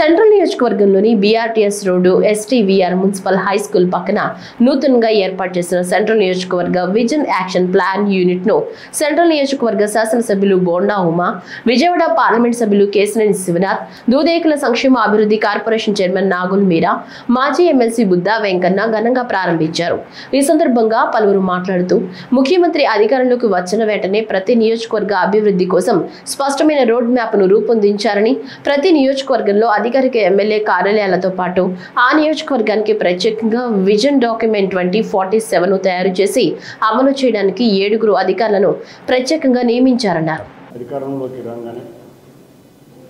Central నియోజకవర్గంలోని BRTS road STVR municipal high school పక్కన నూతనంగా ఏర్పాటు చేసిన సెంట్రల్ నియోజకవర్గ విజన్ యాక్షన్ ప్లాన్ యూనిట్ ను సెంట్రల్ నియోజకవర్గ శాసనసభ్యులు బోండా ఉమా, విజయవాడ పార్లమెంట్ సభ్యులు కేశినేని శివనాథ్, దూదేకుల సంక్షేమ అభివృద్ధి కార్పొరేషన్ చైర్మన్ నాగుల్ మీరా, మాజీ ఎమ్మెల్సీ బుద్దా వెంకన్న ఘనంగా ప్రారంభించారు. ఈ సందర్భంగా పలువురు మాట్లాడుతూ ముఖ్యమంత్రి అధికారంలోకి వచ్చిన వెంటనే ప్రతి నియోజకవర్గ అభివృద్ధి కోసం స్పష్టమైన రోడ్ మ్యాప్ ను రూపొందించారని, ప్రతి నియోజకవర్గంలో అధికారిక ఎమ్మెల్యే కార్యాలయాలతో పాటు ఆ నియోజకవర్గానికి ప్రత్యేకంగా విజన్ డాక్యుమెంట్ 2047 తయారు చేసి అమలు చేయడానికి 7 అధికారులను ప్రత్యేకంగా నియమించారన్నారు. అధికారంలోకి రాగానే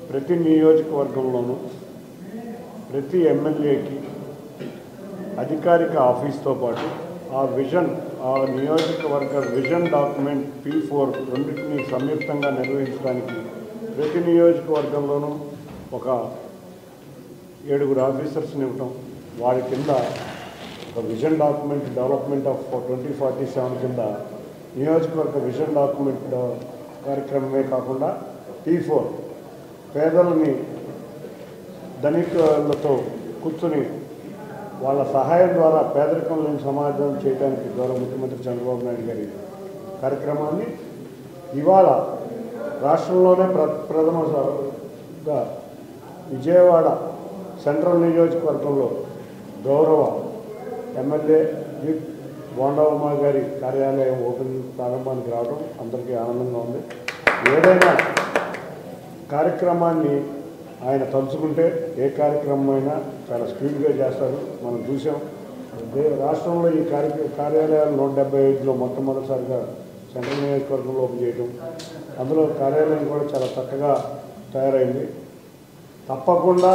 ప్రతి నియోజకవర్గంలోనూ ప్రతి ఎమ్మెల్యేకి అధికారిక ఆఫీస్తో పాటు ఆ నియోజకవర్గ విజన్ డాక్యుమెంట్ P4 రెండింటిని సంయుక్తంగా నిర్వహించడానికి ప్రతి నియోజకవర్గంలోనూ ఒక 7 ఆఫీసర్స్ని ఇవ్వటం, వారి కింద ఒక విజన్ డాక్యుమెంట్ డెవలప్మెంట్ ఆఫ్ 2047 కింద నియోజకవర్గ విజన్ డాక్యుమెంట్ కార్యక్రమమే కాకుండా P4 పేదలని ధనికులతో కూర్చొని వాళ్ళ సహాయం ద్వారా పేదరికం లేని సమాజం చేయడానికి గౌరవ ముఖ్యమంత్రి చంద్రబాబు నాయుడు గారి కార్యక్రమాన్ని ఇవాళ రాష్ట్రంలోనే ప్రథమంగా విజయవాడ సెంట్రల్ నియోజకవర్గంలో గౌరవ ఎమ్మెల్యే బోండా ఉమా గారి కార్యాలయం ప్రారంభానికి రావడం అందరికీ ఆనందంగా ఉంది. ఏదైనా కార్యక్రమాన్ని ఆయన తలుచుకుంటే ఏ కార్యక్రమం అయినా చాలా స్పీడ్గా చేస్తారు. మనం చూసాం. రాష్ట్రంలో ఈ కార్యాలయాలు 175లో మొట్టమొదటిసారిగా సెంట్రల్ నియోజకవర్గంలో ఓపెన్ చేయడం, అందులో కార్యాలయం కూడా చాలా చక్కగా తయారైంది. తప్పకుండా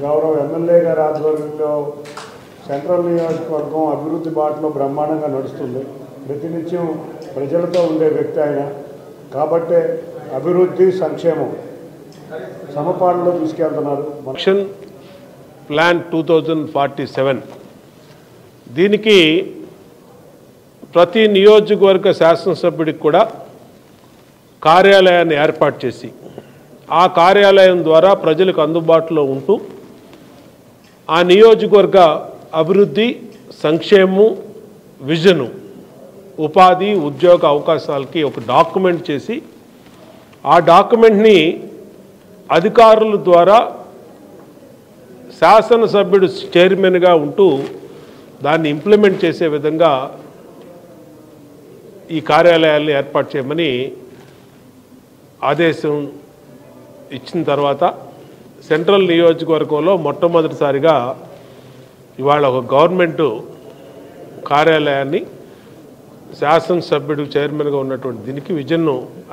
గౌరవ ఎమ్మెల్యే గారి ఆధ్వర్యంలో సెంట్రల్ నియోజకవర్గం అభివృద్ధి బాటలో బ్రహ్మాండంగా నడుస్తుంది. ప్రతినిత్యం ప్రజలతో ఉండే వ్యక్తి ఆయన కాబట్టే అభివృద్ధి సంక్షేమం సమపాలనలో తీసుకెళ్తున్నారు. యాక్షన్ ప్లాన్ 2047 దీనికి ప్రతి నియోజకవర్గ శాసనసభ్యుడికి కూడా కార్యాలయాన్ని ఏర్పాటు చేసి ఆ కార్యాలయం ద్వారా ప్రజలకు అందుబాటులో ఉంటూ ఆ నియోజకవర్గ అభివృద్ధి, సంక్షేమం, విజను, ఉపాధి, ఉద్యోగ అవకాశాలకి ఒక డాక్యుమెంట్ చేసి ఆ డాక్యుమెంట్ని అధికారుల ద్వారా శాసనసభ్యుడు చైర్మన్గా ఉంటూ దాన్ని ఇంప్లిమెంట్ చేసే విధంగా ఈ కార్యాలయాల్ని ఏర్పాటు చేయమని ఆదేశం ఇచ్చిన తర్వాత సెంట్రల్ నియోజకవర్గంలో మొట్టమొదటిసారిగా ఇవాళ ఒక గవర్నమెంట్ కార్యాలయాన్ని శాసనసభ్యుడు చైర్మన్గా ఉన్నటువంటి దీనికి విజన్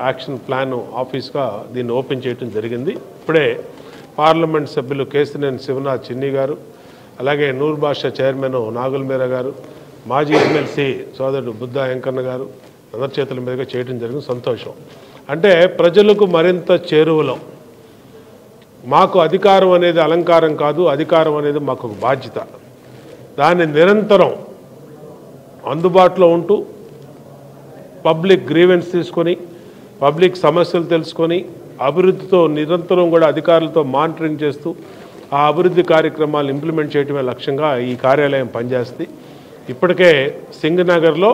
యాక్షన్ ప్లాన్ ఆఫీస్గా దీన్ని ఓపెన్ చేయడం జరిగింది. ఇప్పుడే పార్లమెంట్ సభ్యులు కేశినేని శివనాథ్ చిన్ని గారు, అలాగే నూర్ భాషా చైర్మన్ నాగుల్ మీరా గారు, మాజీ ఎమ్మెల్సీ సోదరుడు బుద్దా వెంకన్న గారు అందరి చేతుల మీదుగా చేయడం జరిగింది. సంతోషం. అంటే ప్రజలకు మరింత చేరువలో, మాకు అధికారం అనేది అలంకారం కాదు, అధికారం అనేది మాకు ఒక బాధ్యత. దాన్ని నిరంతరం అందుబాటులో ఉంటూ పబ్లిక్ గ్రీవెన్స్ తీసుకొని, పబ్లిక్ సమస్యలు తెలుసుకొని, అభివృద్ధితో నిరంతరం కూడా అధికారులతో మానిటరింగ్ చేస్తూ ఆ అభివృద్ధి కార్యక్రమాలు ఇంప్లిమెంట్ చేయడమే లక్ష్యంగా ఈ కార్యాలయం పనిచేస్తుంది. ఇప్పటికే సింగనగర్లో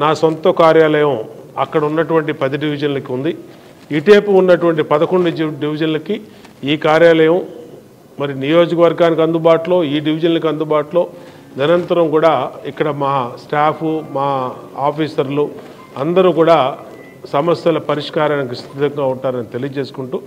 నా సొంత కార్యాలయం అక్కడ ఉన్నటువంటి 10 డివిజన్లకి ఉంది. ఇటేపు ఉన్నటువంటి 11 డివిజన్లకి ఈ కార్యాలయం మరి నియోజకవర్గానికి అందుబాటులో, ఈ డివిజన్లకు అందుబాటులో నిరంతరం కూడా ఇక్కడ మా స్టాఫ్, మా ఆఫీసర్లు అందరూ కూడా సమస్యల పరిష్కారానికి సిద్ధంగా ఉంటారని తెలియజేసుకుంటూ